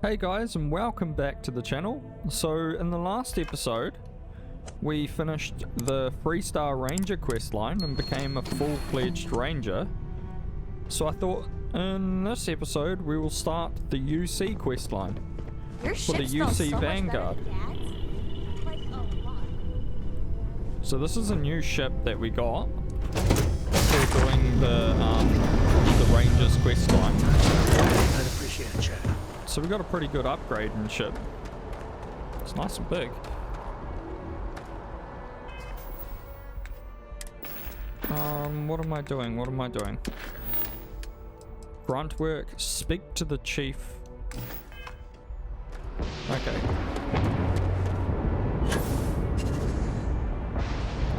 Hey guys, and welcome back to the channel. So in the last episode we finished the 3-star ranger questline and became a full-fledged ranger. So I thought in this episode we will start the UC questline for the UC Vanguard. So this is a new ship that we got for doing the Rangers questline. I'd appreciate it, Chad. So we got a pretty good upgrade in ship. It's nice and big. What am I doing? What am I doing? Grunt work. Speak to the chief. Okay.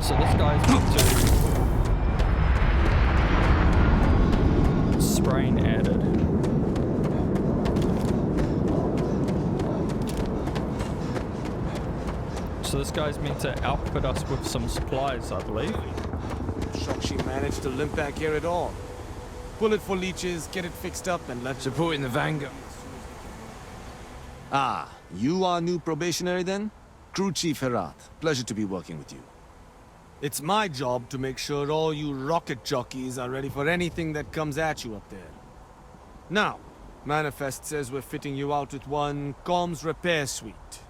So this guy's up to sprain added. So this guy's meant to outfit us with some supplies, I believe. Shocked she managed to limp back here at all. Pull it for leeches, get it fixed up, and let's support in the Vanguard. Ah, you are new probationary then? Crew Chief Herat. Pleasure to be working with you. It's my job to make sure all you rocket jockeys are ready for anything that comes at you up there. Now, Manifest says we're fitting you out with one comms repair suite.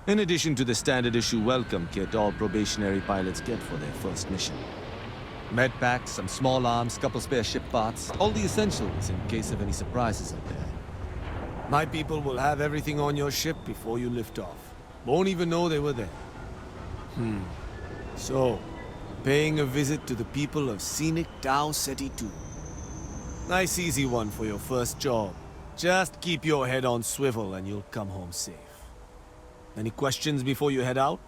In addition to the standard issue welcome kit all probationary pilots get for their first mission. Med packs, some small arms, couple spare ship parts, all the essentials in case of any surprises up there. My people will have everything on your ship before you lift off. Won't even know they were there. So, paying a visit to the people of scenic Tau Ceti 2. Nice easy one for your first job. Just keep your head on swivel and you'll come home safe. Any questions before you head out?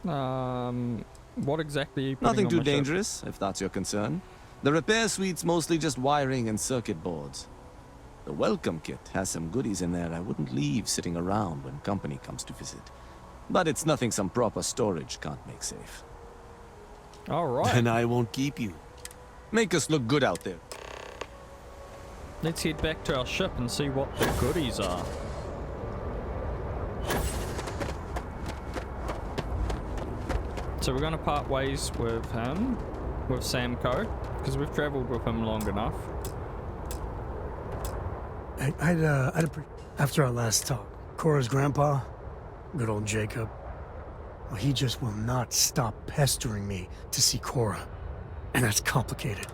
What exactly are you putting Nothing on too my ship? dangerous, if that's your concern. The repair suite's mostly just wiring and circuit boards. The welcome kit has some goodies in there I wouldn't leave sitting around when company comes to visit. But it's nothing some proper storage can't make safe. Alright. Then I won't keep you. Make us look good out there. Let's head back to our ship and see what the goodies are. So we're going to part ways with him, with Samco, because we've travelled with him long enough. After our last talk, Cora's grandpa, good old Jacob, well, he just will not stop pestering me to see Cora, and that's complicated.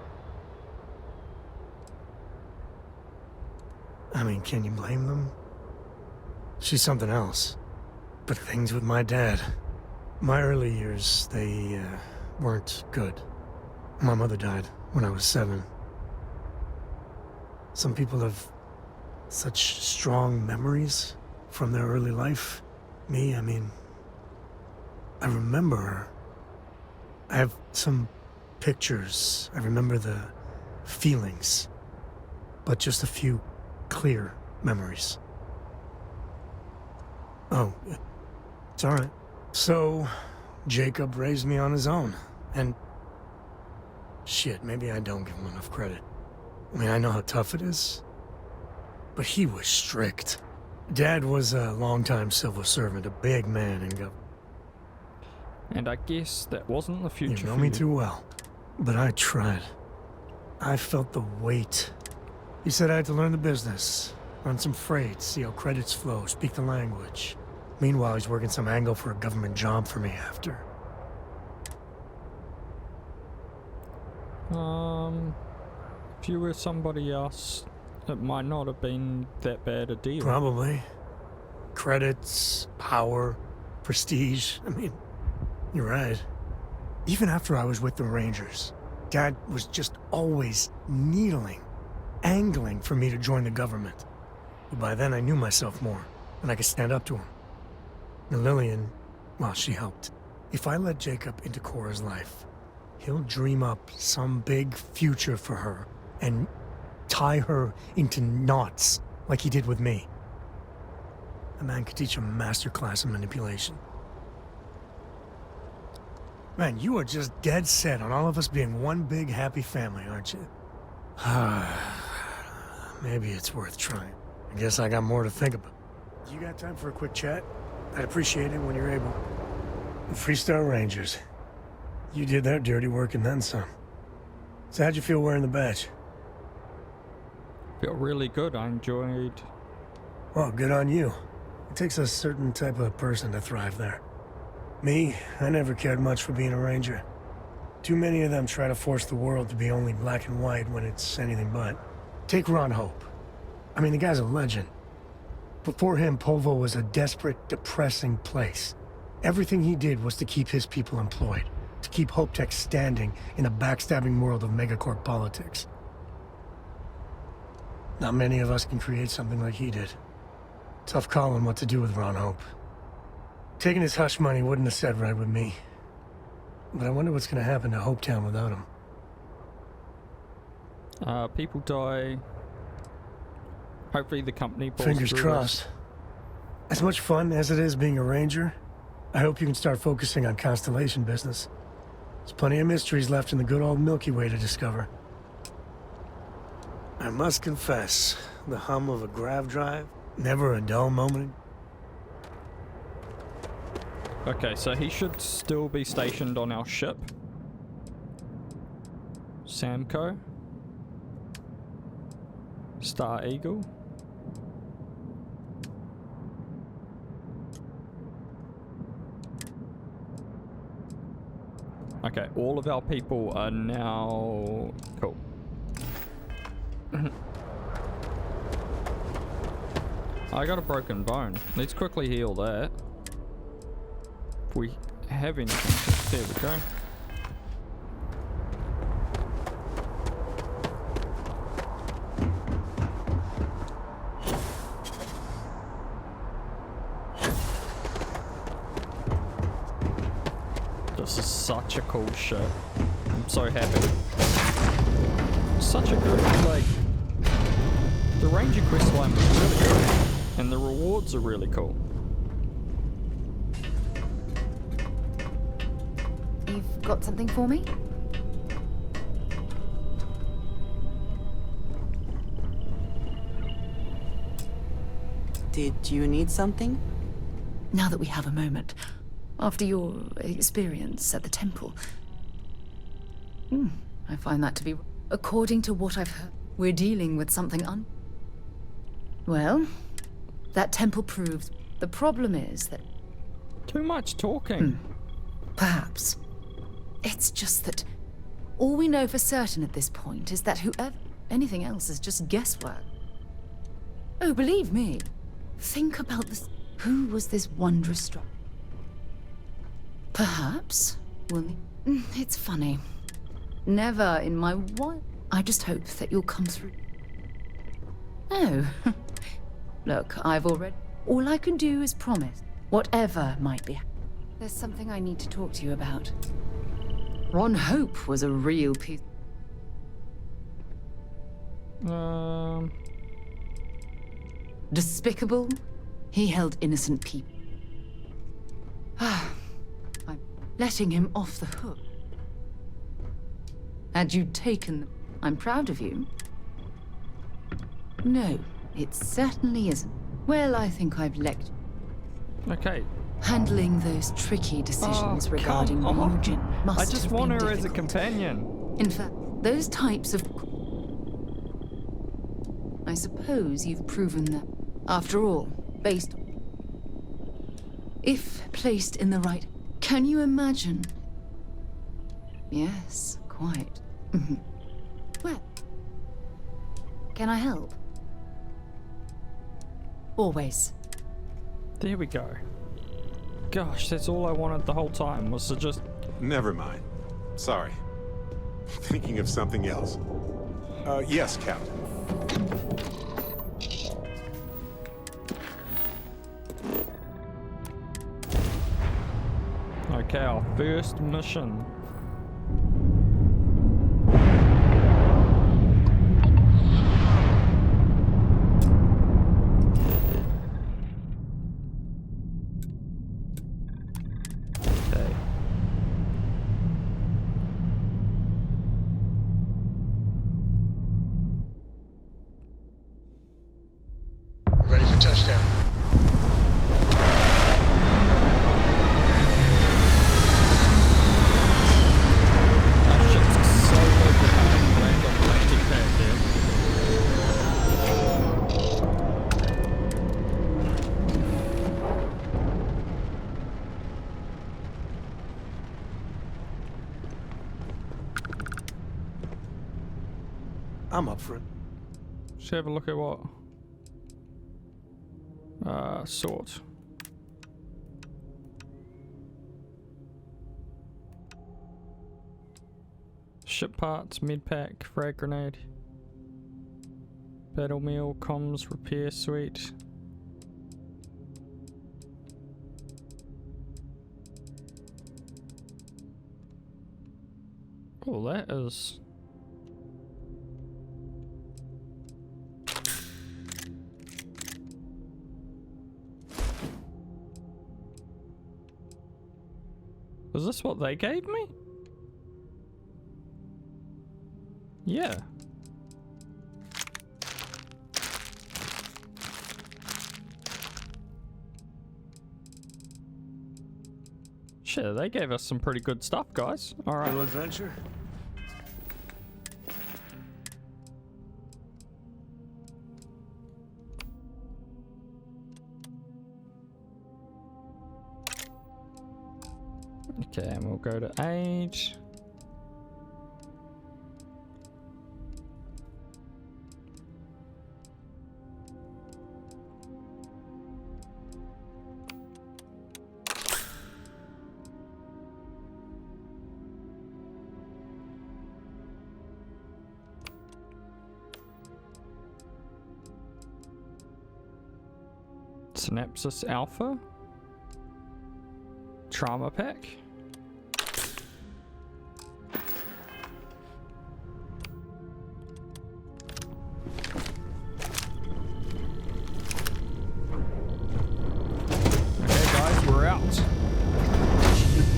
I mean, can you blame them? She's something else. But things with my dad, my early years, they weren't good. My mother died when I was 7. Some people have such strong memories from their early life. Me, I mean, I remember her. I have some pictures. I remember the feelings, but just a few clear memories. Oh, it's all right. So, Jacob raised me on his own, and shit, maybe I don't give him enough credit. I mean, I know how tough it is, but he was strict. Dad was a longtime civil servant, a big man in government. And I guess that wasn't the future. You know for me you. too well, but I tried. I felt the weight. He said I had to learn the business, run some freight, see how credits flow, speak the language. Meanwhile, he's working some angle for a government job for me after. If you were somebody else, it might not have been that bad a deal. Probably. Credits, power, prestige. I mean, you're right. Even after I was with the Rangers, Dad was just always needling, angling for me to join the government. But by then I knew myself more, and I could stand up to him. And Lillian, well, she helped. If I let Jacob into Cora's life, he'll dream up some big future for her and tie her into knots like he did with me. A man could teach a masterclass in manipulation. Man, you are just dead set on all of us being one big happy family, aren't you? Maybe it's worth trying. I guess I got more to think about. You got time for a quick chat? I'd appreciate it when you're able. The Freestar Rangers. You did their dirty work and then some. So how'd you feel wearing the badge? Felt really good. I enjoyed. Well, good on you. It takes a certain type of person to thrive there. Me, I never cared much for being a ranger. Too many of them try to force the world to be only black and white when it's anything but. Take Ron Hope. I mean, the guy's a legend. Before him, Polvo was a desperate, depressing place. Everything he did was to keep his people employed, to keep Hope Tech standing in a backstabbing world of megacorp politics. Not many of us can create something like he did. Tough calling what to do with Ron Hope. Taking his hush money wouldn't have set right with me. But I wonder what's gonna happen to Hopetown without him. People die. Hopefully the company pulls Fingers through crossed. As much fun as it is being a ranger, I hope you can start focusing on constellation business. There's plenty of mysteries left in the good old Milky Way to discover. I must confess, the hum of a grav drive, never a dull moment. Okay, so he should still be stationed on our ship. Samco. Star Eagle. Okay, all of our people are now... Cool. I got a broken bone. Let's quickly heal that. If we have anything. There we go. This is such a cool ship. I'm so happy. Such a good, like... The Ranger quest line was really good. And the rewards are really cool. You've got something for me? Did you need something? Now that we have a moment, after your experience at the temple. I find that to be... According to what I've heard, we're dealing with something Well, that temple proves... The problem is that... Too much talking. Perhaps. It's just that all we know for certain at this point is that whoever... Anything else is just guesswork. Oh, believe me. Think about this. Who was this wondrous struck? Perhaps. It's funny. Never in my one... I just hope that you'll come through. Oh. Look, I've already... All I can do is promise. Whatever might be. There's something I need to talk to you about. Ron Hope was a real piece. Despicable. He held innocent people. I'm letting him off the hook. Had you taken them, I'm proud of you. No, it certainly isn't. Well, I think I've lecked. Okay. Handling those tricky decisions regarding come on. Mugen must I just have want been her as a difficult. companion. In fact, those types of... I suppose you've proven that, after all, based... If placed in the right... Can you imagine? Yes, quite. Well, can I help? Always. There we go. Gosh, that's all I wanted the whole time, was to just... Never mind. Sorry. Thinking of something else. Yes, Captain. Okay, our first mission. Okay. touchdown. That ship's so behind random landing pad here. I'm up for it. Should have a look at what? Sort. Ship parts, med pack, frag grenade, battle meal, comms, repair suite. Oh, that is. Was this what they gave me? Yeah. Shit, they gave us some pretty good stuff, guys. Alright. Little adventure. Okay, and we'll go to age. Synapsis Alpha. Trauma pack.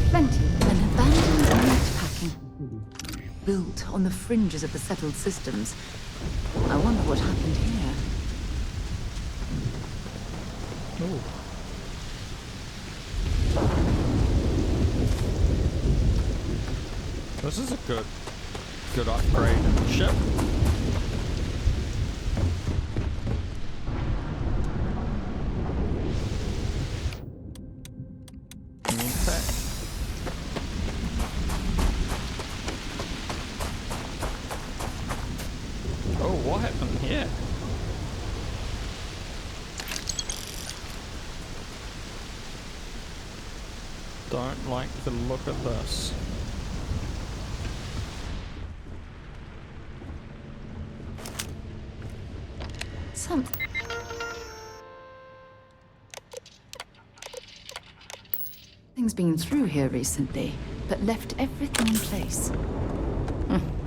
Plenty of an abandoned meat packing built on the fringes of the settled systems. I wonder what happened here. This is a good upgrade ship. Oh, what happened here? Don't like the look of this. Something's been through here recently, but left everything in place.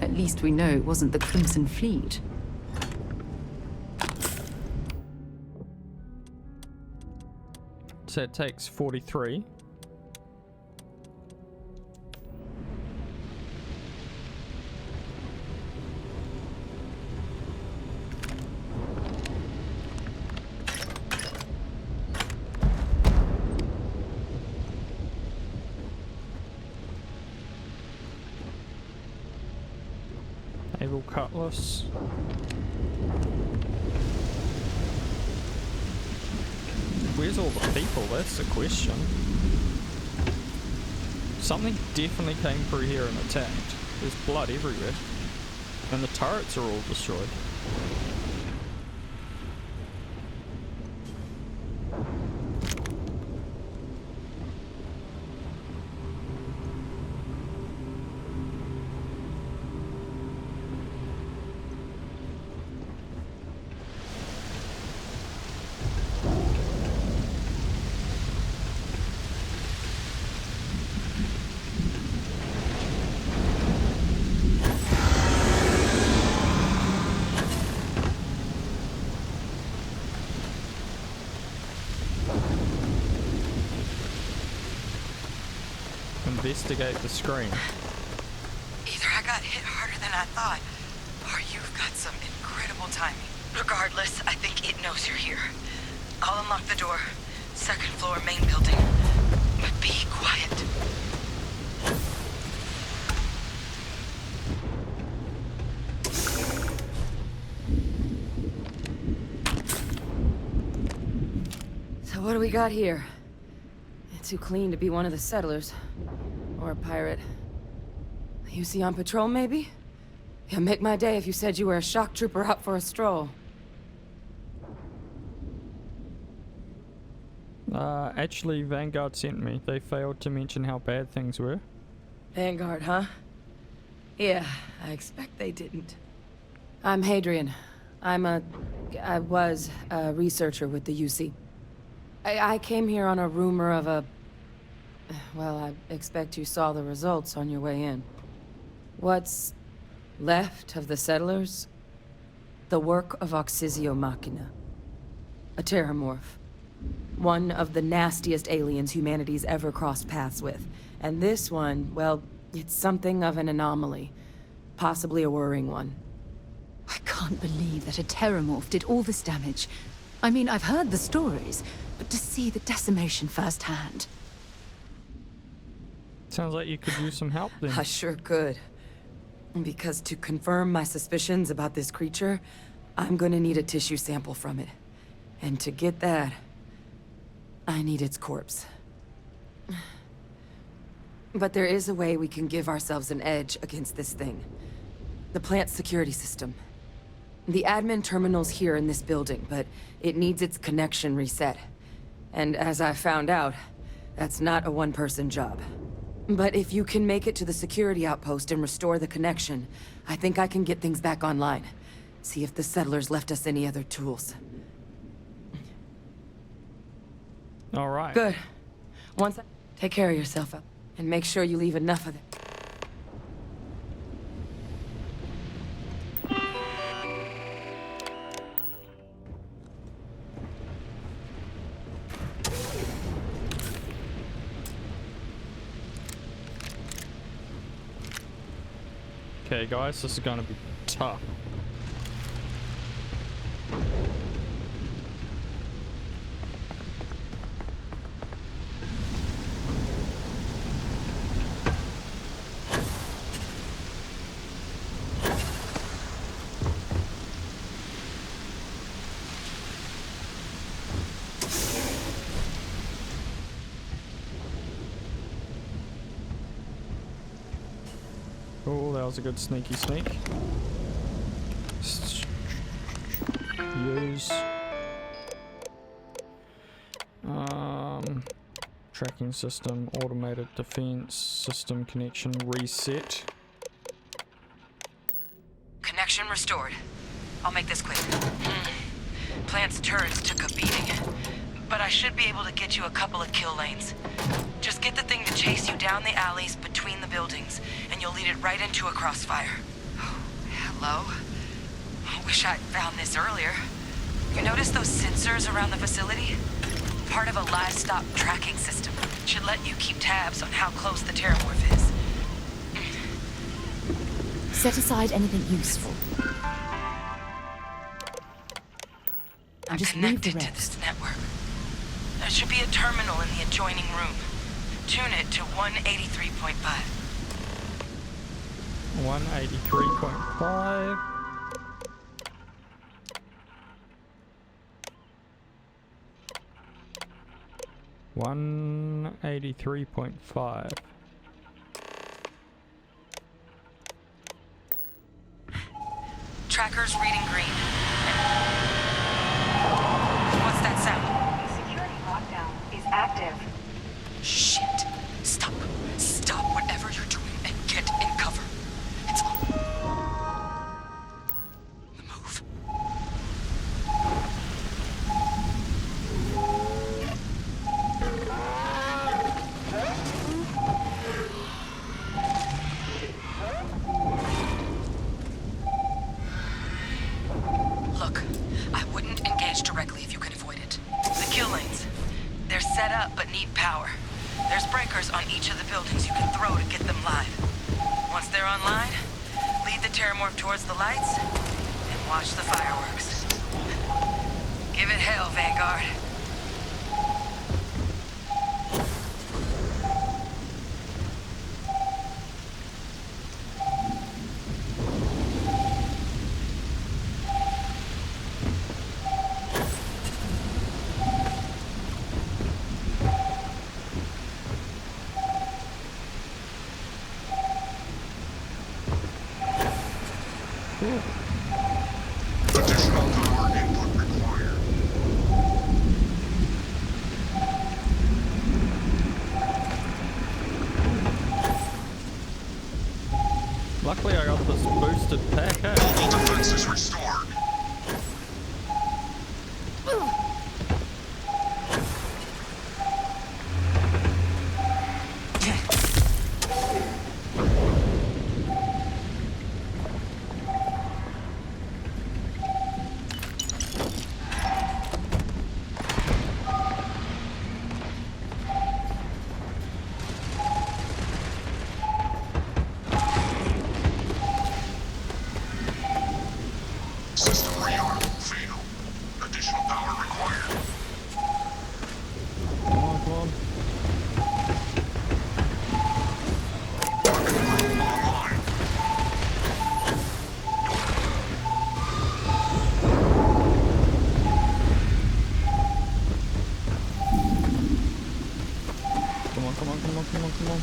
At least we know it wasn't the Crimson Fleet. So it takes 43. Naval Cutlass. Where's all the people? That's the question. Something definitely came through here and attacked. There's blood everywhere. And the turrets are all destroyed. Investigate the screen. Either I got hit harder than I thought, or you've got some incredible timing. Regardless, I think it knows you're here. unlock the door. Second floor, main building. But be quiet. So what do we got here? Too clean to be one of the settlers. Or a pirate. You see on patrol, maybe? Yeah, make my day if you said you were a shock trooper out for a stroll. Actually, Vanguard sent me. They failed to mention how bad things were. Vanguard, huh? Yeah, I expect they didn't. I'm Hadrian. I was a researcher with the UC. I came here on a rumor of a... Well, I expect you saw the results on your way in. What's left of the settlers? The work of Oxysio Machina. A terramorph. One of the nastiest aliens humanity's ever crossed paths with. And this one, well, it's something of an anomaly. Possibly a worrying one. I can't believe that a terramorph did all this damage. I mean, I've heard the stories, but to see the decimation firsthand. Sounds like you could use some help then. I sure could. Because to confirm my suspicions about this creature, I'm gonna need a tissue sample from it. And to get that, I need its corpse. But there is a way we can give ourselves an edge against this thing. The plant security system. The admin terminal's here in this building, but it needs its connection reset. And as I found out, that's not a one-person job. But if you can make it to the security outpost and restore the connection, I think I can get things back online. See if the settlers left us any other tools. All right. Good. Take care of yourself up, and make sure you leave enough of it. Okay, guys, this is gonna be tough. Oh, that was a good sneaky sneak. Use. Tracking system, automated defense, system connection reset. Connection restored. I'll make this quick. Plant's turrets took a beating, but I should be able to get you a couple of kill lanes. Just get the thing to chase you down the alleys between the buildings, and you'll lead it right into a crossfire. Oh, hello? I wish I'd found this earlier. You notice those sensors around the facility? Part of a livestock tracking system. Should let you keep tabs on how close the terramorph is. Set aside anything useful. I'm just leave the connected to rest. this network. There should be a terminal in the adjoining room. Tune it to 183.5. 183.5. One 83.5. Tracker's reading green. What's that sound? Security lockdown is active. Shit. Stop. Stop whatever you're doing and get in cover. It's on. Move. Look, I wouldn't engage directly if you can avoid it. The kill lanes. They're set up but need power. There's breakers on each of the buildings you can throw to get them live. Once they're online, lead the terramorph towards the lights and watch the fireworks. Give it hell, Vanguard. boosted pack, eh? All defenses restored. System rearm failed. Additional power required. Come on, come on. Online. Come on, come on, come on, come on, come on.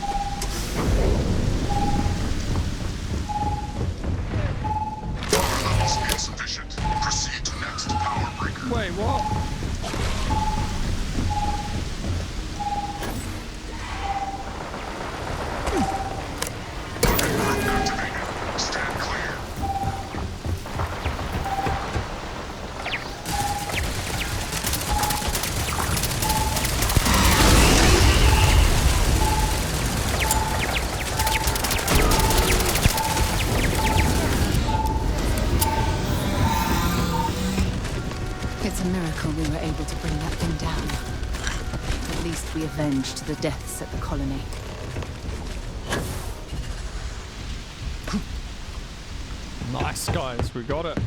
Power levels insufficient. Proceed to next power breaker. Wait, what? Activated. Stand clear. It's a miracle we were able to bring that thing down. At least we avenged the deaths at the colony. Nice, guys. We got it.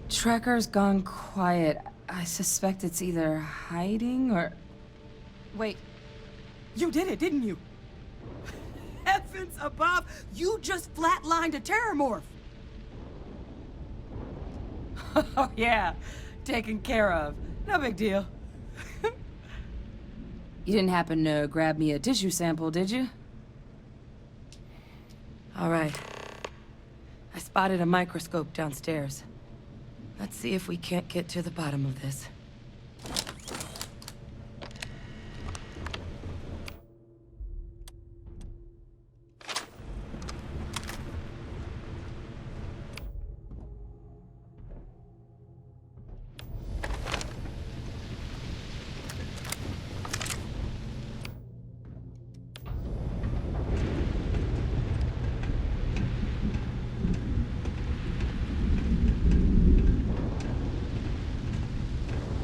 Trekker's gone quiet. I suspect it's either hiding or... Wait. You did it, didn't you? Heavens above! You just flatlined a terramorph! Oh, yeah. Taken care of. No big deal. You didn't happen to grab me a tissue sample, did you? All right. I spotted a microscope downstairs. Let's see if we can't get to the bottom of this.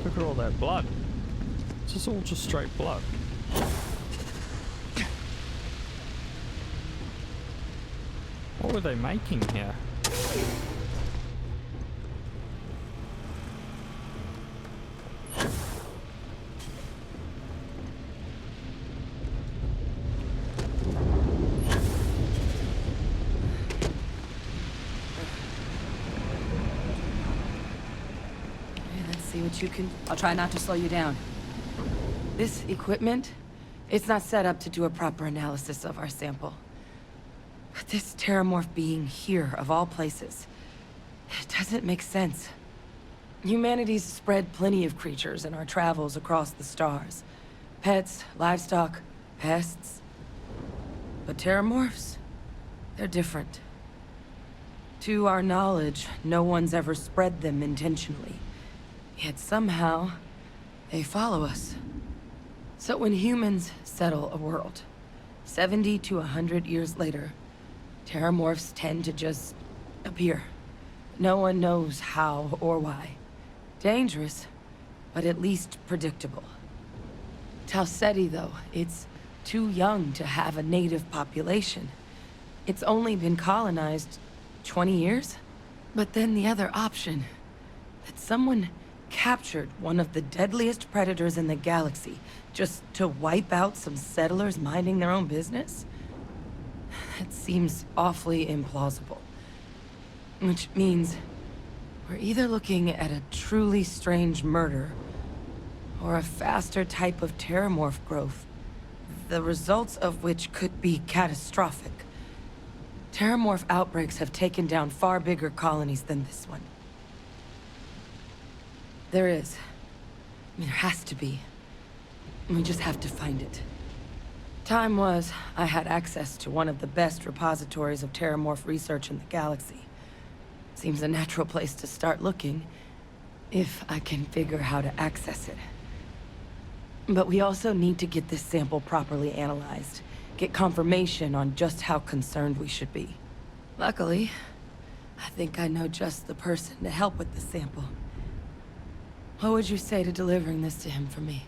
Look at all that blood. This is all just straight blood. What were they making here? See what you can... I'll try not to slow you down. This equipment, it's not set up to do a proper analysis of our sample. But this terramorph being here, of all places, it doesn't make sense. Humanity's spread plenty of creatures in our travels across the stars. Pets, livestock, pests. But terramorphs, they're different. To our knowledge, no one's ever spread them intentionally. Yet somehow, they follow us. So when humans settle a world, 70 to 100 years later, terramorphs tend to just appear. No one knows how or why. Dangerous, but at least predictable. Tau Ceti, though, it's too young to have a native population. It's only been colonized 20 years? But then the other option, that someone captured one of the deadliest predators in the galaxy just to wipe out some settlers minding their own business? That seems awfully implausible. Which means we're either looking at a truly strange murder or a faster type of terramorph growth, the results of which could be catastrophic. Terramorph outbreaks have taken down far bigger colonies than this one. There is. There has to be. We just have to find it. Time was, I had access to one of the best repositories of Terramorph research in the galaxy. Seems a natural place to start looking, if I can figure how to access it. But we also need to get this sample properly analyzed, get confirmation on just how concerned we should be. Luckily, I think I know just the person to help with the sample. What would you say to delivering this to him for me?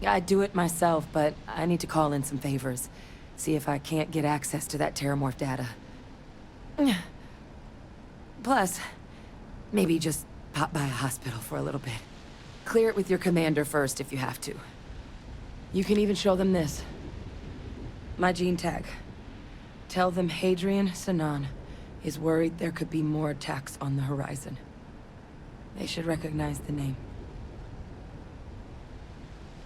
I'd do it myself, but I need to call in some favors. See if I can't get access to that Terramorph data. Plus, maybe just pop by a hospital for a little bit. Clear it with your commander first if you have to. You can even show them this. My gene tag. Tell them Hadrian Sanan is worried there could be more attacks on the horizon. They should recognize the name.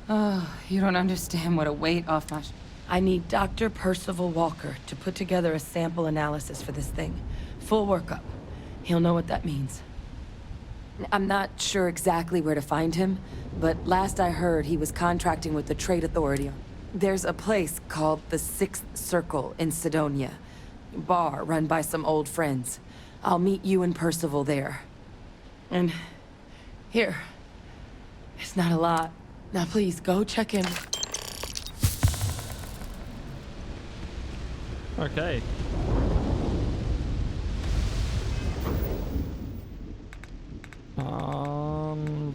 Oh, you don't understand what a weight off my... I need Dr. Percival Walker to put together a sample analysis for this thing. Full workup. He'll know what that means. I'm not sure exactly where to find him, but last I heard he was contracting with the Trade Authority. There's a place called the Sixth Circle in Sidonia. Bar run by some old friends. I'll meet you and Percival there. And... here. It's not a lot. Now please, go check in. Okay.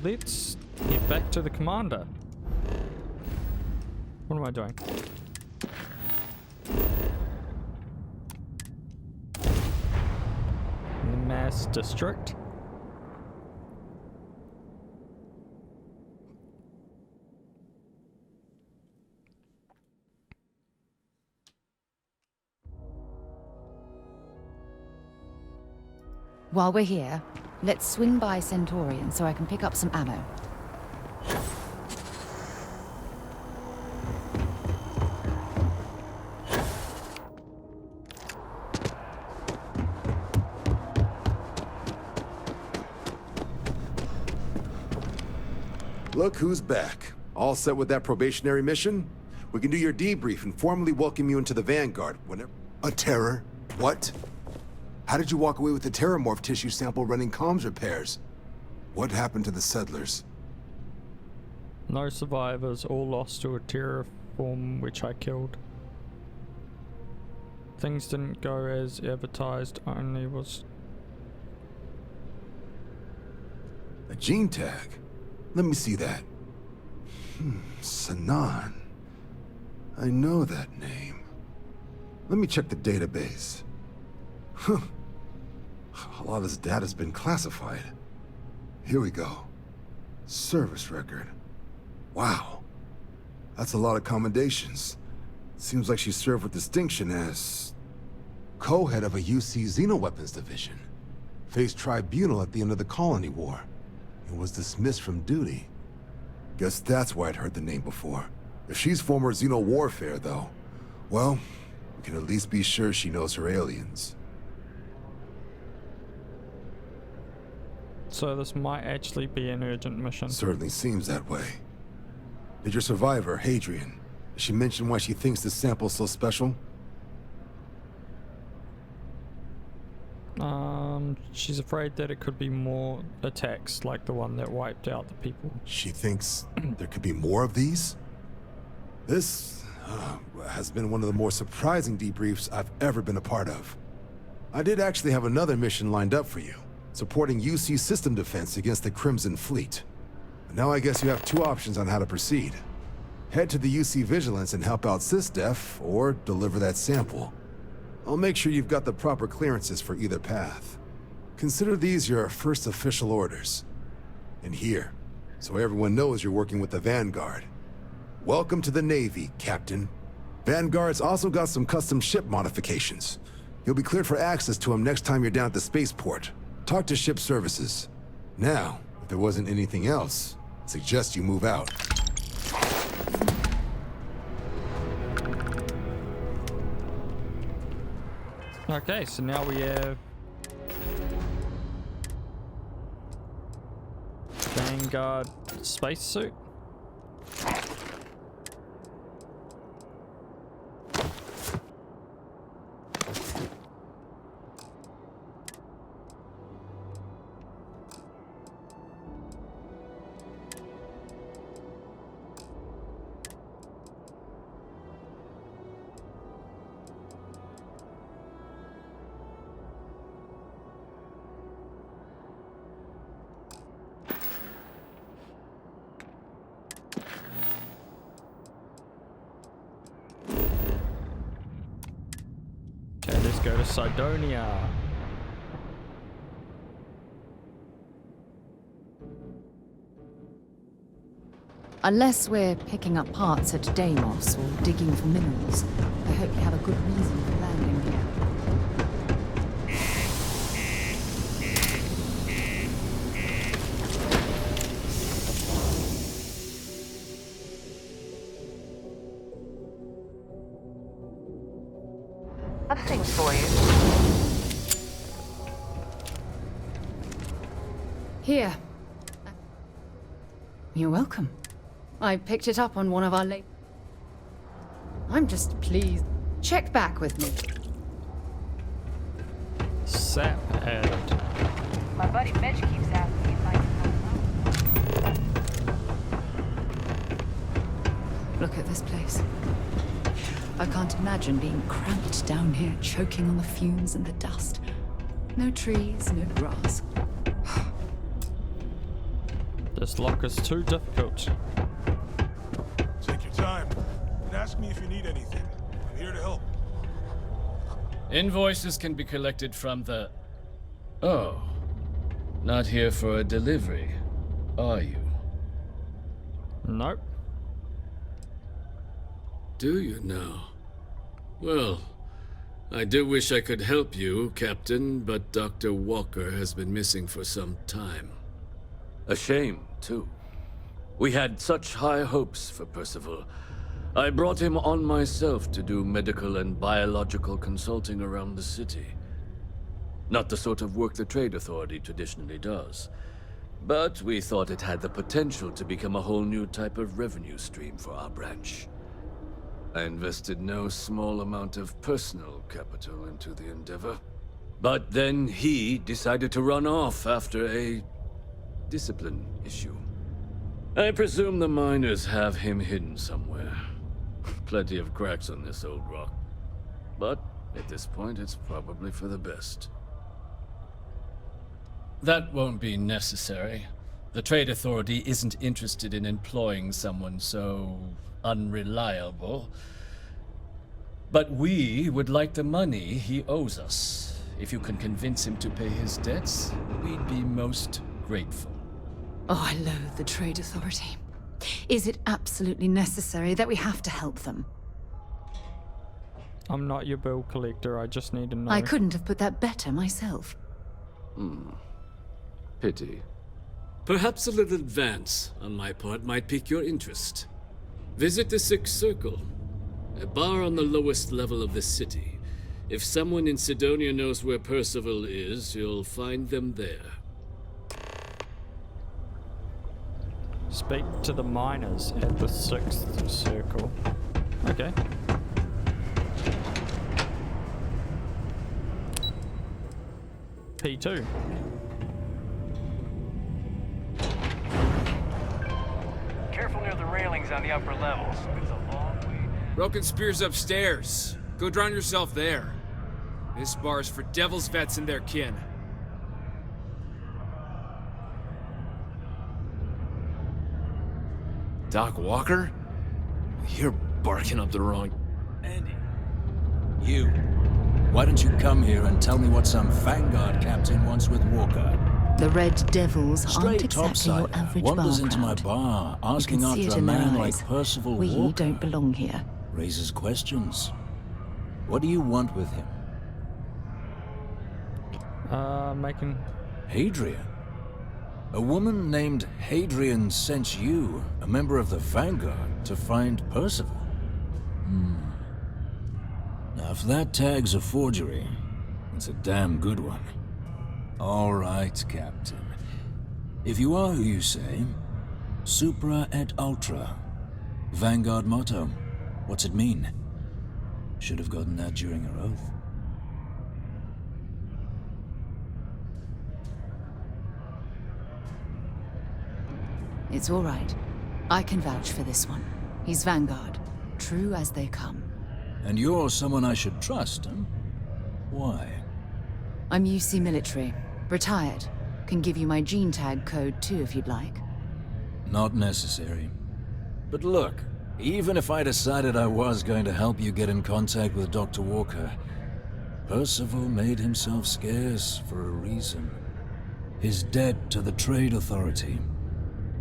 Let's get back to the commander. What am I doing? Mass district. While we're here, let's swing by Centaurian so I can pick up some ammo. Look who's back. All set with that probationary mission? We can do your debrief and formally welcome you into the Vanguard whenever... A terror? What? How did you walk away with the Terramorph tissue sample running comms repairs? What happened to the settlers? No survivors, all lost to a terraform which I killed. Things didn't go as advertised, only was... A gene tag? Let me see that. Sanan. I know that name. Let me check the database. Huh. A lot of this data's been classified. Here we go. Service record. Wow. That's a lot of commendations. Seems like she served with distinction as... co-head of a UC Xenoweapons division. Faced tribunal at the end of the Colony War. And was dismissed from duty. Guess that's why I'd heard the name before. If she's former Xeno warfare, though, well, we can at least be sure she knows her aliens. So this might actually be an urgent mission. Certainly seems that way. Did your survivor, Hadrian, did she mention why she thinks this sample's so special? She's afraid that it could be more attacks like the one that wiped out the people. She thinks there could be more of these? This has been one of the more surprising debriefs I've ever been a part of. I did actually have another mission lined up for you, supporting UC system defense against the Crimson Fleet. But now I guess you have two options on how to proceed. Head to the UC Vigilance and help out SysDef, or deliver that sample. I'll make sure you've got the proper clearances for either path. Consider these your first official orders. And here, so everyone knows you're working with the Vanguard. Welcome to the Navy, Captain. Vanguard's also got some custom ship modifications. You'll be cleared for access to them next time you're down at the spaceport. Talk to ship services. Now, if there wasn't anything else, I'd suggest you move out. Okay, so now we have Vanguard spacesuit. Okay, let's go to Sidonia. Unless we're picking up parts at Deimos or digging for minerals, I hope you have a good reason for landing here. Other things for you. Here. You're welcome. I picked it up on one of our late... I'm just pleased. Check back with me. Sap added. My buddy Mitch keeps asking me if I can help him. Look at this place. I can't imagine being cramped down here, choking on the fumes and the dust. No trees, no grass. This lock is too difficult. Take your time and ask me if you need anything. I'm here to help. Invoices can be collected from the... Oh. Not here for a delivery, are you? Nope. Do you now? Well, I do wish I could help you, Captain, but Dr. Walker has been missing for some time. A shame, too. We had such high hopes for Percival. I brought him on myself to do medical and biological consulting around the city. Not the sort of work the Trade Authority traditionally does. But we thought it had the potential to become a whole new type of revenue stream for our branch. I invested no small amount of personal capital into the endeavor. But then he decided to run off after a discipline issue. I presume the miners have him hidden somewhere. Plenty of cracks on this old rock. But at this point, it's probably for the best. That won't be necessary. The Trade Authority isn't interested in employing someone so unreliable. But we would like the money he owes us. If you can convince him to pay his debts, we'd be most grateful. Oh, I loathe the Trade Authority. Is it absolutely necessary that we have to help them? I'm not your bill collector, I just need to know. I couldn't have put that better myself. Pity. Perhaps a little advance on my part might pique your interest. Visit the Sixth Circle, a bar on the lowest level of the city. If someone in Sidonia knows where Percival is, you'll find them there. Speak to the miners at the Sixth Circle. Okay. P2. Careful near the railings on the upper levels. It's a long way. Broken spear's upstairs. Go drown yourself there. This bar's for devil's vets and their kin. Doc Walker? You're barking up the wrong... Andy. You. Why don't you come here and tell me what some Vanguard captain wants with Walker? The Red Devils aren't Straight exactly your topside average wanders bar into my crowd. bar, You asking can see after it a in their man eyes. like Percival We Walker. don't belong here. Raises questions. What do you want with him? Making... Hadrian? A woman named Hadrian sent you, a member of the Vanguard, to find Percival. Now, if that tag's a forgery, It's a damn good one. All right, Captain. If you are who you say, Supra et Ultra. Vanguard motto. What's it mean? Should have gotten that during her oath. It's all right. I can vouch for this one. He's Vanguard. True as they come. And you're someone I should trust, huh? Why? I'm UC military. Retired. Can give you my gene tag code too if you'd like. Not necessary. But look, even if I decided I was going to help you get in contact with Dr. Walker, Percival made himself scarce for a reason. His debt to the Trade Authority.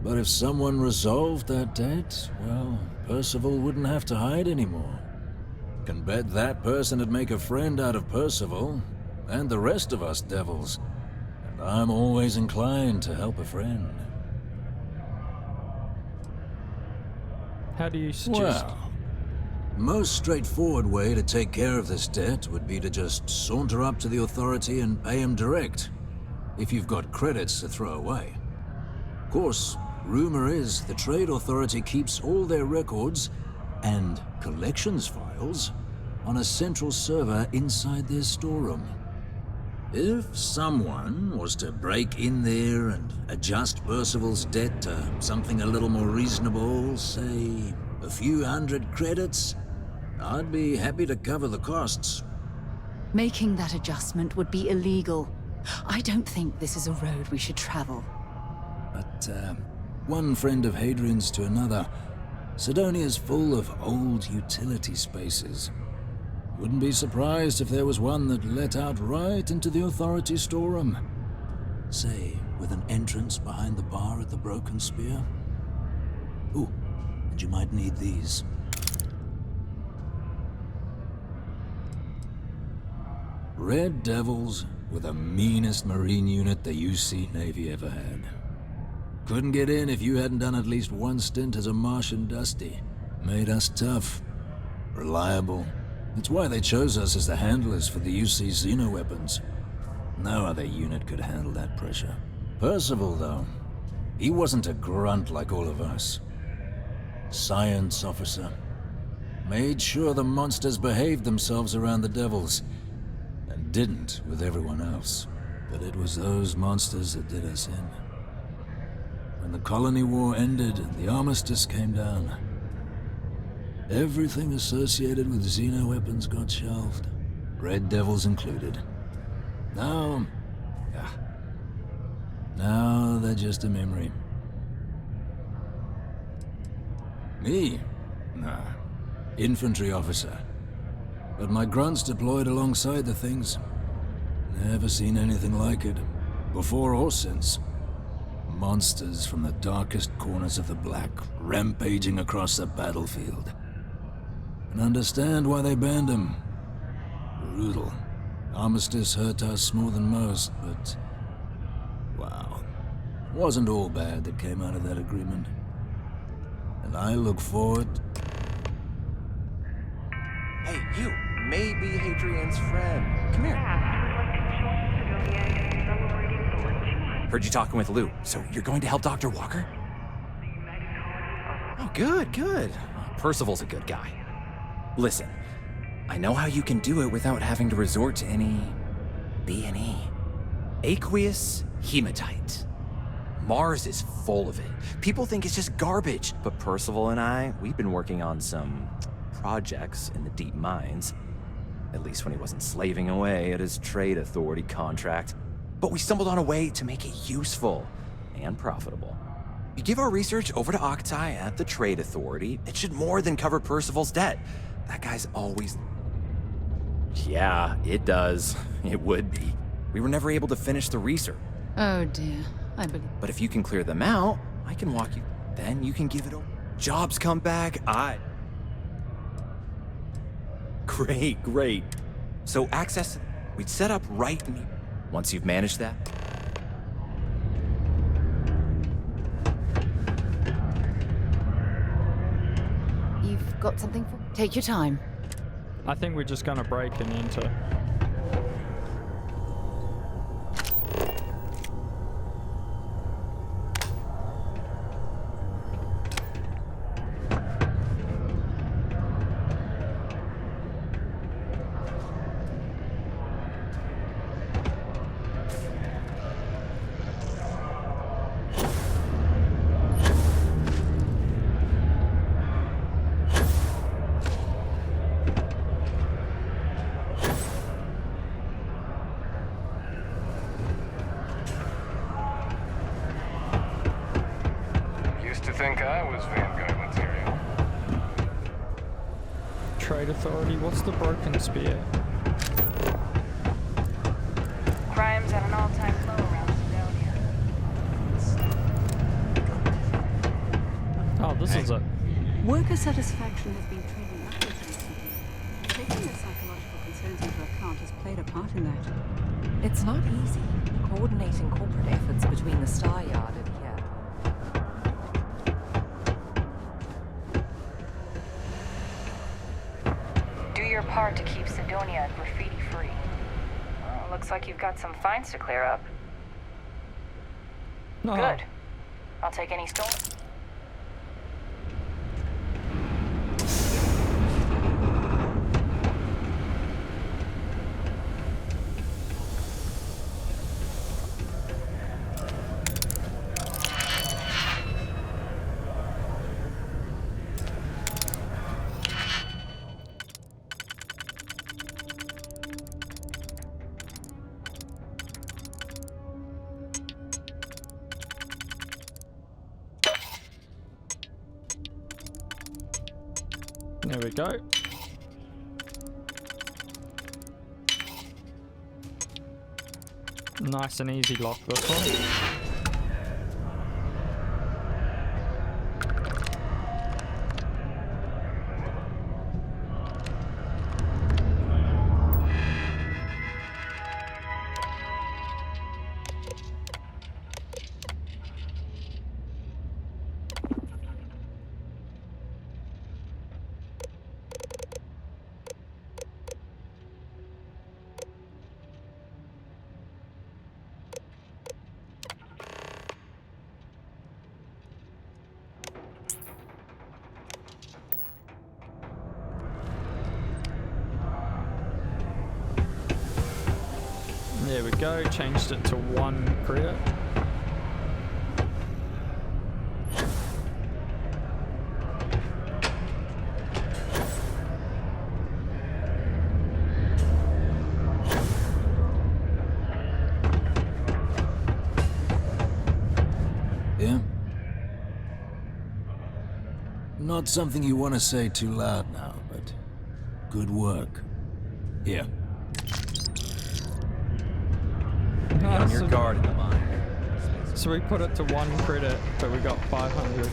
But if someone resolved that debt, well, Percival wouldn't have to hide anymore. Can bet that person would make a friend out of Percival, and the rest of us devils. And I'm always inclined to help a friend. How do you suggest? Well, most straightforward way to take care of this debt would be to just saunter up to the Authority and pay him direct, if you've got credits to throw away. Of course, rumor is the Trade Authority keeps all their records and collections files on a central server inside their storeroom. If someone was to break in there and adjust Percival's debt to something a little more reasonable, say a few hundred credits, I'd be happy to cover the costs. Making that adjustment would be illegal. I don't think this is a road we should travel. But, one friend of Hadrian's to another, Sidonia's full of old utility spaces. Wouldn't be surprised if there was one that let out right into the Authority storeroom. Say, with an entrance behind the bar at the Broken Spear. Ooh, and you might need these. Red Devils were the meanest Marine unit the UC Navy ever had. Couldn't get in if you hadn't done at least one stint as a Martian Dusty. Made us tough, reliable. It's why they chose us as the handlers for the UC xeno-weapons. No other unit could handle that pressure. Percival, though, he wasn't a grunt like all of us. Science officer. Made sure the monsters behaved themselves around the Devils, and didn't with everyone else. But it was those monsters that did us in. When the colony war ended and the armistice came down, everything associated with xeno-weapons got shelved, Red Devils included. Now they're just a memory. Me? Nah. Infantry officer. But my grunts deployed alongside the things. Never seen anything like it, before or since. Monsters from the darkest corners of the Black, rampaging across the battlefield. And understand why they banned them. Brutal. Armistice hurt us more than most, but... wow. Wasn't all bad that came out of that agreement. And I look forward... Hey, you! Maybe Hadrian's friend. Come here. Heard you talking with Lou, so you're going to help Dr. Walker? Oh, good, good. Percival's a good guy. Listen, I know how you can do it without having to resort to any... B&E. Aqueous hematite. Mars is full of it. People think it's just garbage, but Percival and I, we've been working on some projects in the deep mines. At least when he wasn't slaving away at his Trade Authority contract. But we stumbled on a way to make it useful and profitable. You give our research over to Octai at the Trade Authority, it should more than cover Percival's debt. That guy's always... Yeah, it does. It would be. We were never able to finish the research. Oh dear, I believe... But if you can clear them out, I can walk you. Then you can give it over. Jobs come back, Great, great. So access... We'd set up right in... Once you've managed that... You've got something for... Take your time. I think we're just gonna break and enter. Used to think I was Vanguard material. Trade Authority, what's the broken spear? Crime's at an all-time low around Sidonia. Oh, this is it. Worker satisfaction has been trending upwards recently. Taking their psychological concerns into account has played a part in that. It's not easy, coordinating corporate efforts between the Star Yard and here. Do your part to keep Sidonia graffiti-free. Well, looks like you've got some fines to clear up. No. Good. I'll take any stolen. There we go. Nice and easy lock this one. There we go, changed it to 1 credit. Yeah? Not something you want to say too loud now, but good work. Here. Be on your guard in the mine. So we put it to 1 credit, but we got 500.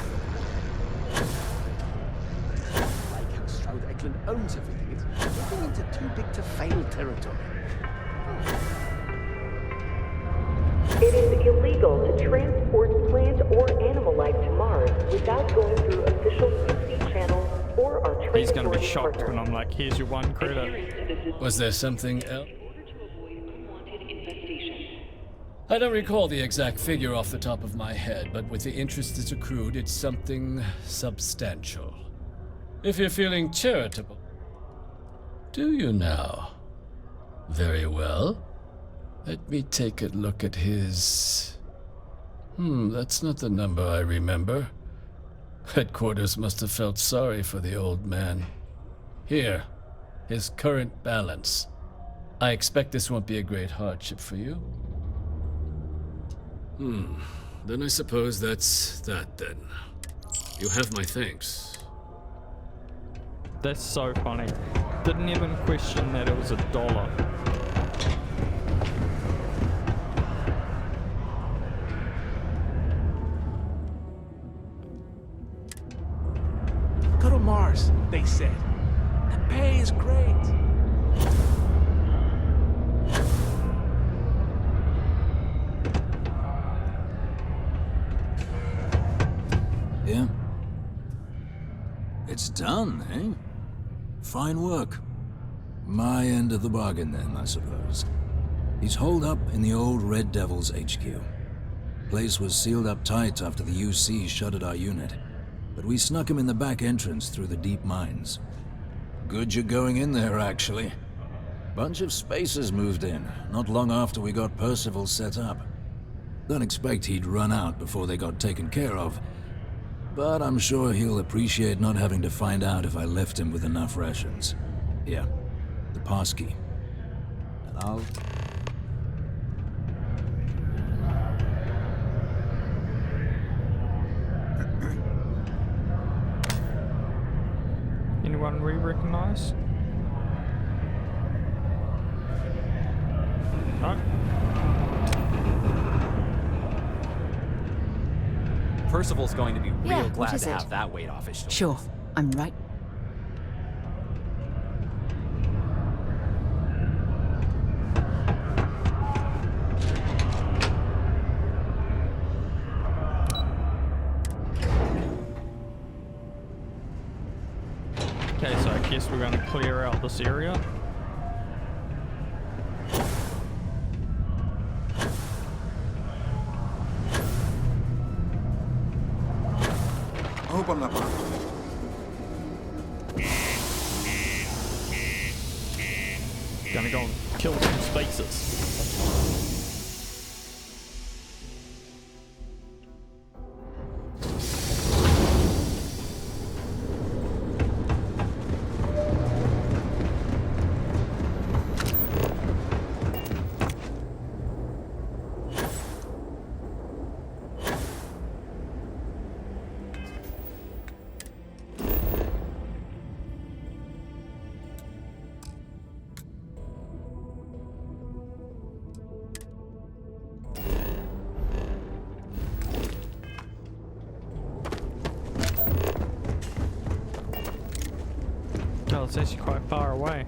Like how Stroud Eklund owns everything. It's moving into too big to fail territory. It is illegal to transport plant or animal life to Mars without going through official UC channels or our trade He's gonna be authority shocked partners. when I'm like, here's your 1 credit. Was there something else? I don't recall the exact figure off the top of my head, but with the interest it's accrued, it's something substantial. If you're feeling charitable. Do you now? Very well. Let me take a look at his... that's not the number I remember. Headquarters must have felt sorry for the old man. Here, his current balance. I expect this won't be a great hardship for you. Then I suppose that's that then. You have my thanks. That's so funny. Didn't even question that it was $1. Go to Mars, they said. The pay is great. Yeah? It's done, eh? Fine work. My end of the bargain then, I suppose. He's holed up in the old Red Devil's HQ. Place was sealed up tight after the UC shuttered our unit, but we snuck him in the back entrance through the deep mines. Good you're going in there, actually. Bunch of spacers moved in, not long after we got Percival set up. Don't expect he'd run out before they got taken care of, but I'm sure he'll appreciate not having to find out if I left him with enough rations. Yeah, the passkey. And I'll... anyone we recognize? No? Percival's going to be Yeah, real what glad is to it? have that weight off his shoulders. Sure, I'm right. Okay, so I guess we're going to clear out this area. I hope I'm not wrong. Gonna go and kill some spaces. Oh, it's actually quite far away.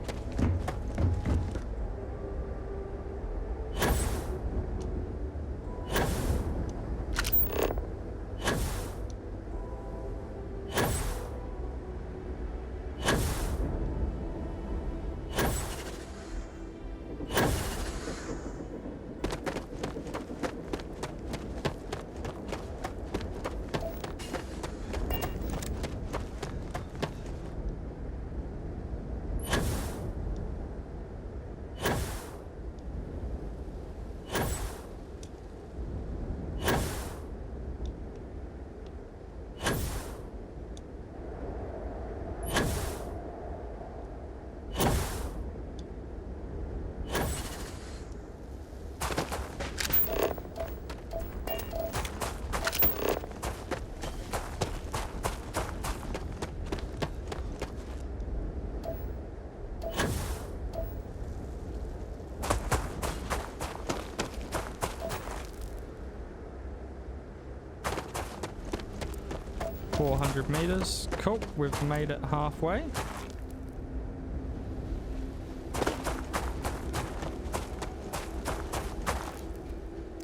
.400 meters. Cool, we've made it halfway.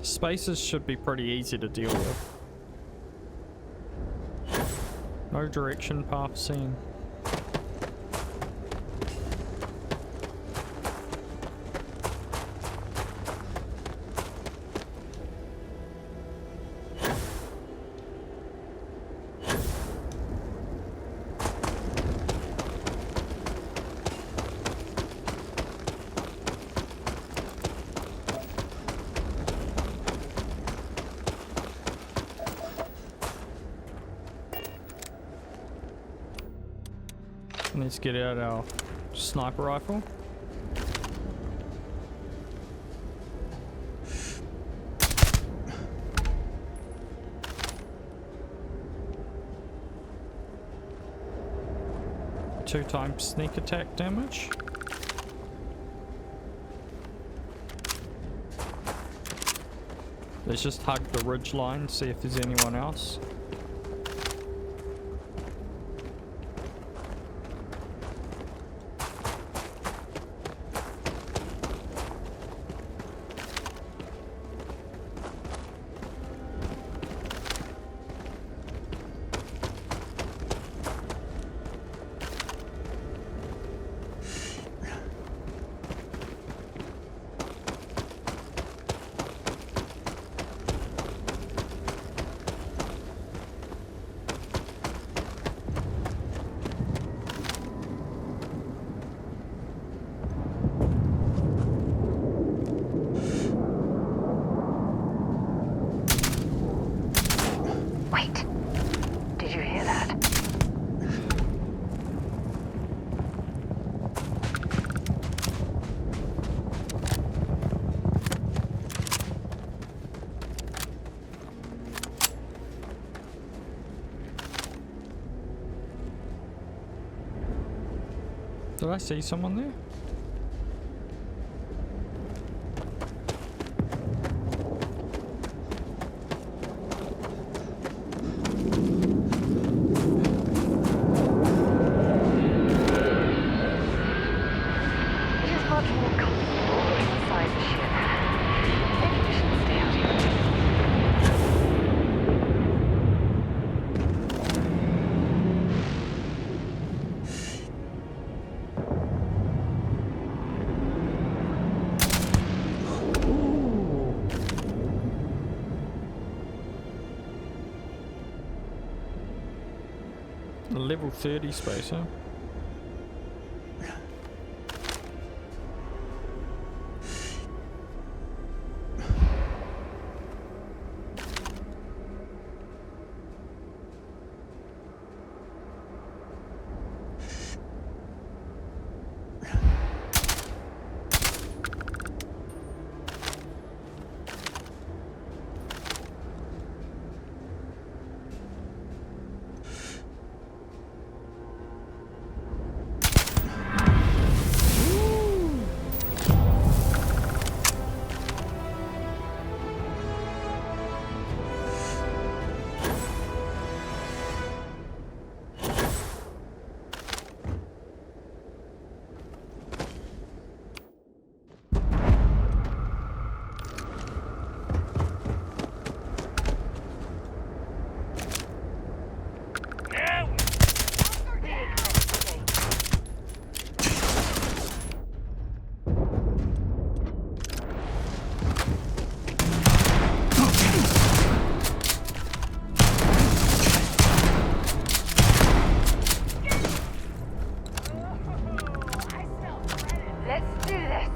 Spaces should be pretty easy to deal with. No direction path seen. Let's get out our sniper rifle. Two times sneak attack damage. Let's just hug the ridge line, see if there's anyone else. Did I see someone there? It is much more comfortable inside the ship. Maybe we should stay out here. A level 30 spacer. Let's do this.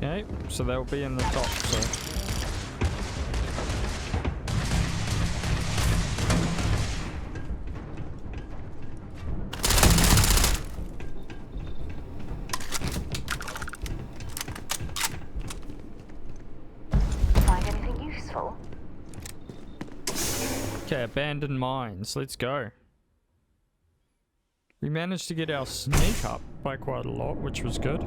Okay, so they'll be in the top, so. Find anything useful? Okay, abandoned mines. Let's go. We managed to get our sneak up by quite a lot, which was good.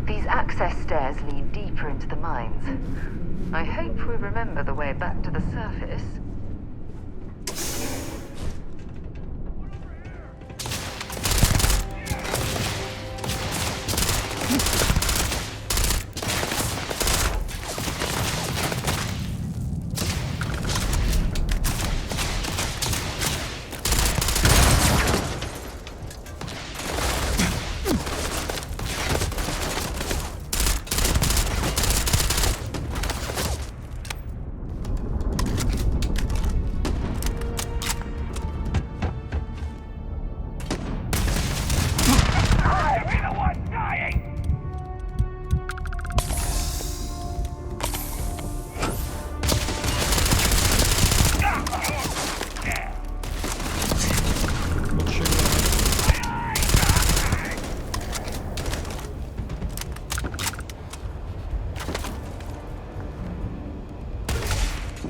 These access stairs lead deeper into the mines. I hope we remember the way back to the surface.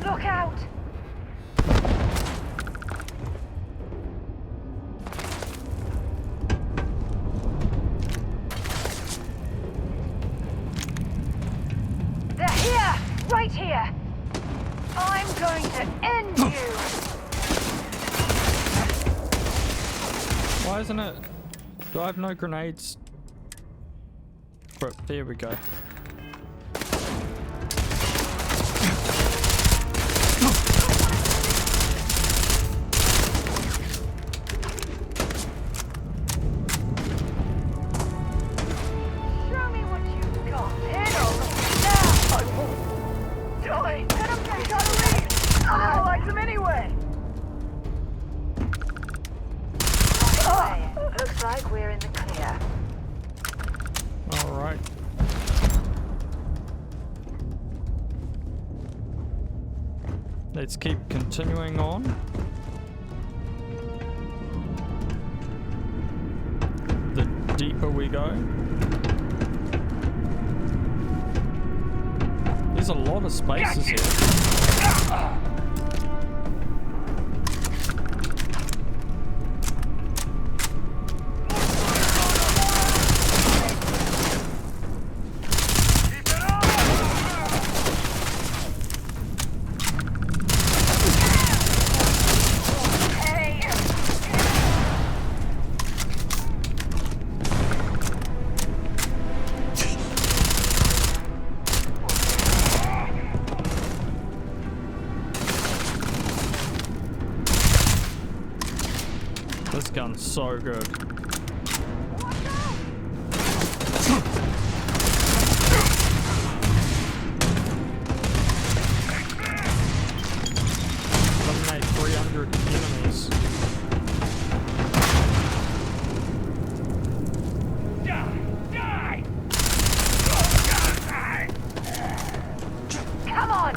Look out! They're here! Right here! I'm going to end you! Why isn't it? Do I have no grenades? But there we go. Show me what you've got. Hit on them now! I won't die! Get them back! Gotta leave! I don't like them anyway! Looks like we're in the clear. Alright. Let's keep continuing on. The deeper we go. There's a lot of spaces here. This gun's so good. Eliminate 300 enemies. Die! Come on!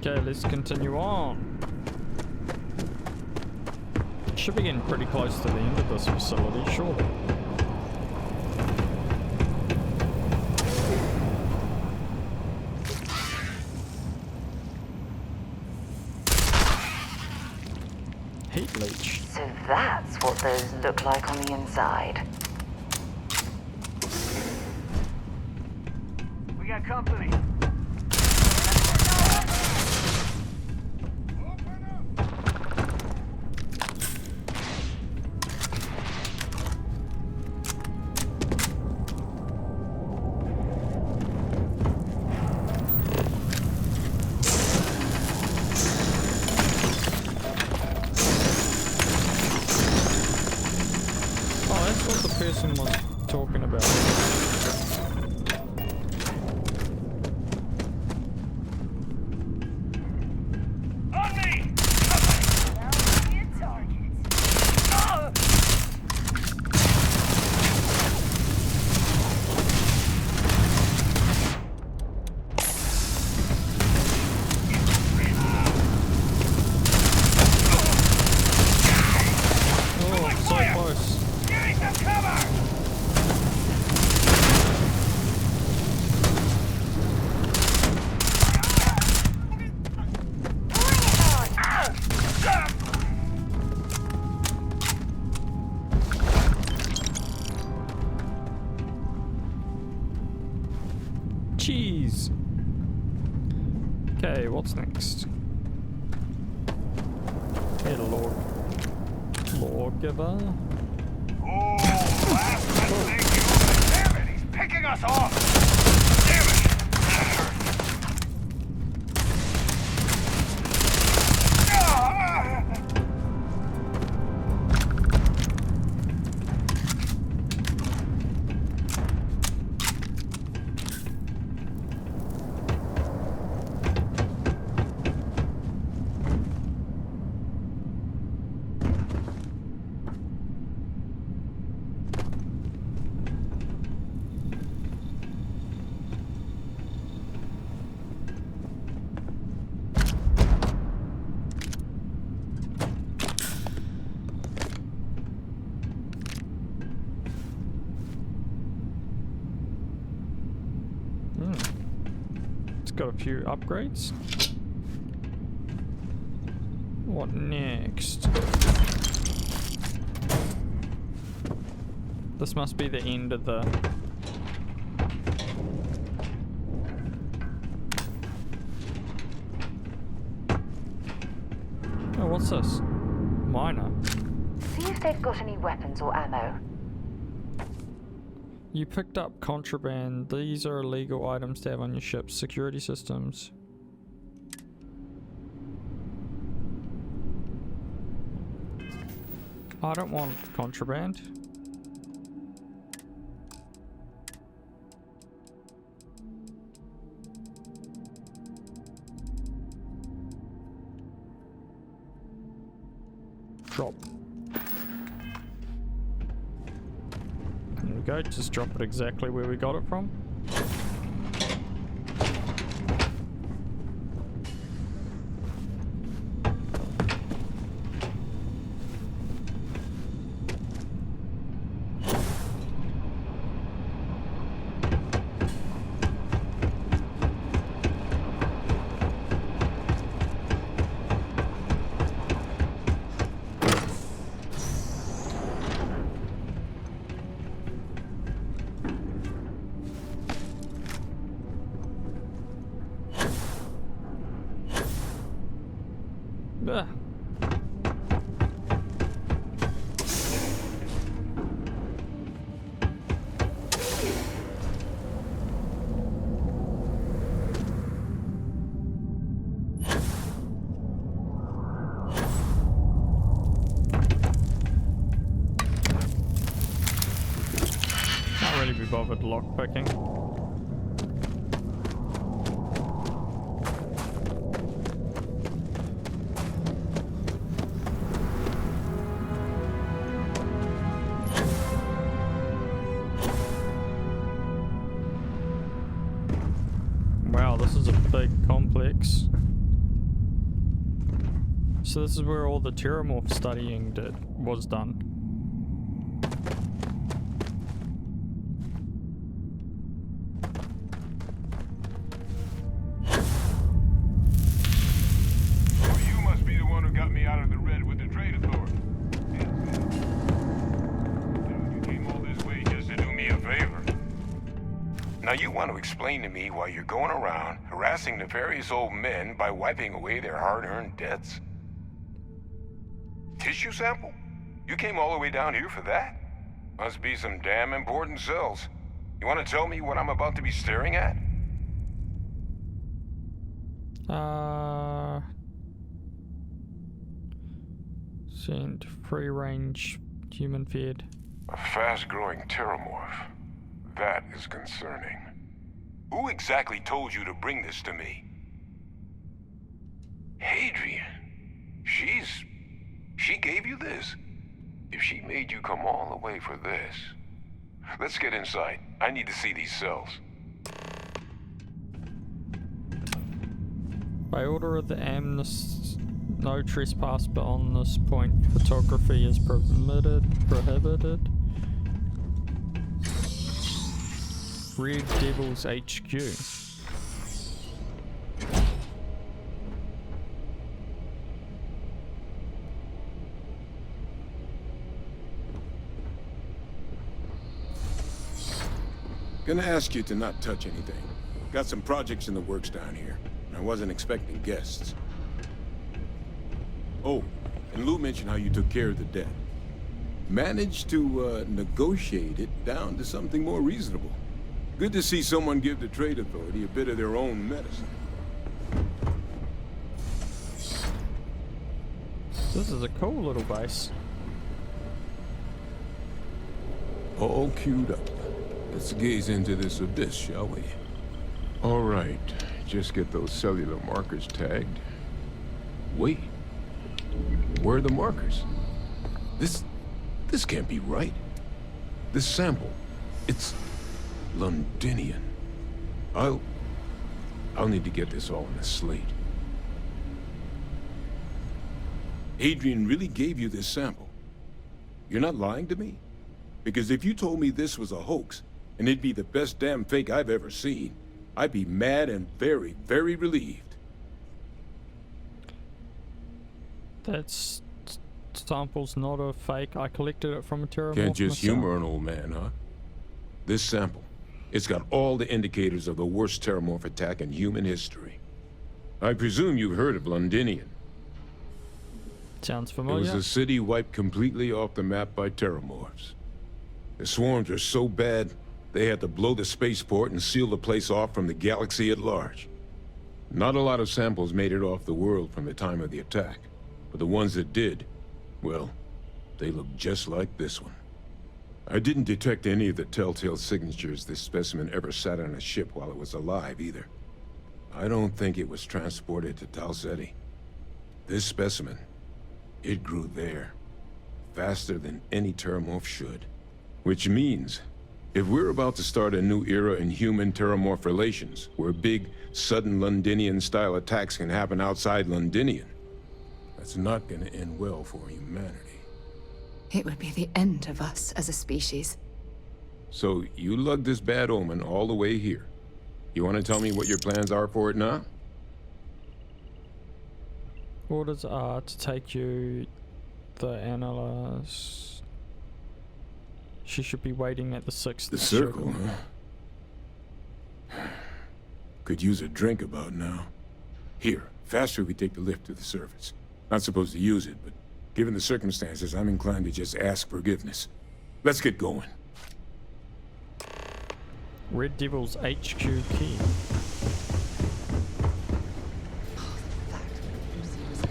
Okay, let's continue on. Should be getting pretty close to the end of this facility, surely. Heat leech. So that's what those look like on the inside. We got company. Oh, that's what the person was talking about. On me! Oh, so close. Give me some cover! Cheese. Okay, what's next? Hey, lawgiver. Oh, last thing you damn it, he's picking us off! Damn it! It's got a few upgrades. What next? This must be the end of the... Oh, what's this? Miner. See if they've got any weapons or ammo. You picked up contraband. These are illegal items to have on your ship's security systems. I don't want contraband. Drop. There we go, just drop it exactly where we got it from. Ugh. Can't really be bothered lockpicking. Wow, this is a big complex. So this is where all the Terramorph studying was done. You must be the one who got me out of the red with the trade authority. You came all this way just to do me a favor. Now you want to explain to me why you're going around harassing nefarious old men by wiping away their hard-earned debts? Tissue sample? You came all the way down here for that? Must be some damn important cells. You want to tell me what I'm about to be staring at? Sent free-range human fed. A fast-growing Terramorph. That is concerning. Who exactly told you to bring this to me? Hadrian. She gave you this? If she made you come all the way for this... Let's get inside. I need to see these cells. By order of the amnest, no trespass beyond this point. Photography is prohibited. Red Devils HQ. Gonna ask you to not touch anything. Got some projects in the works down here. I wasn't expecting guests. Oh, and Lou mentioned how you took care of the debt. Managed to negotiate it down to something more reasonable. Good to see someone give the trade authority a bit of their own medicine. This is a cool little base. All queued up. Let's gaze into this abyss, shall we? All right, just get those cellular markers tagged. Wait, where are the markers? This can't be right. This sample, it's Londinian. I'll need to get this all in a slate. Adrian really gave you this sample. You're not lying to me? Because if you told me this was a hoax, and it'd be the best damn fake I've ever seen, I'd be mad and very, very relieved. That's... sample's not a fake. I collected it from a Terramorph Can't just myself. humor an old man, huh? This sample, it's got all the indicators of the worst Terramorph attack in human history. I presume you've heard of Londinian. Sounds It familiar. was a city wiped completely off the map by Terramorphs. The swarms were so bad, they had to blow the spaceport and seal the place off from the galaxy at large. Not a lot of samples made it off the world from the time of the attack, but the ones that did, well, They look just like this one. I didn't detect any of the telltale signatures this specimen ever sat on a ship while it was alive, either. I don't think it was transported to Tau Ceti. This specimen, it grew there, faster than any terramorph should. Which means, if we're about to start a new era in human-terramorph relations, where big, sudden Londinian-style attacks can happen outside Londinian, that's not gonna end well for humanity. It would be the end of us as a species. So, you lugged this bad omen all the way here. You want to tell me what your plans are for it now? Orders are to take you the analyst. She should be waiting at the 6th The circle, huh? Could use a drink about now. Here, faster we take the lift to the surface. Not supposed to use it, but given the circumstances, I'm inclined to just ask forgiveness. Let's get going. Red Devil's HQ key.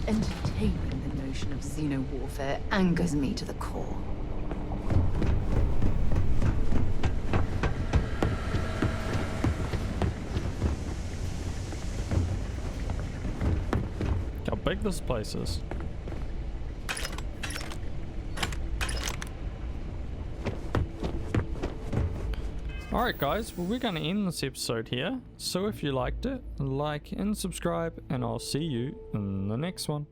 Entertaining the notion of xeno-warfare angers me to the core. How big this place is. Alright guys, well we're going to end this episode here, so if you liked it, like and subscribe, and I'll see you in the next one.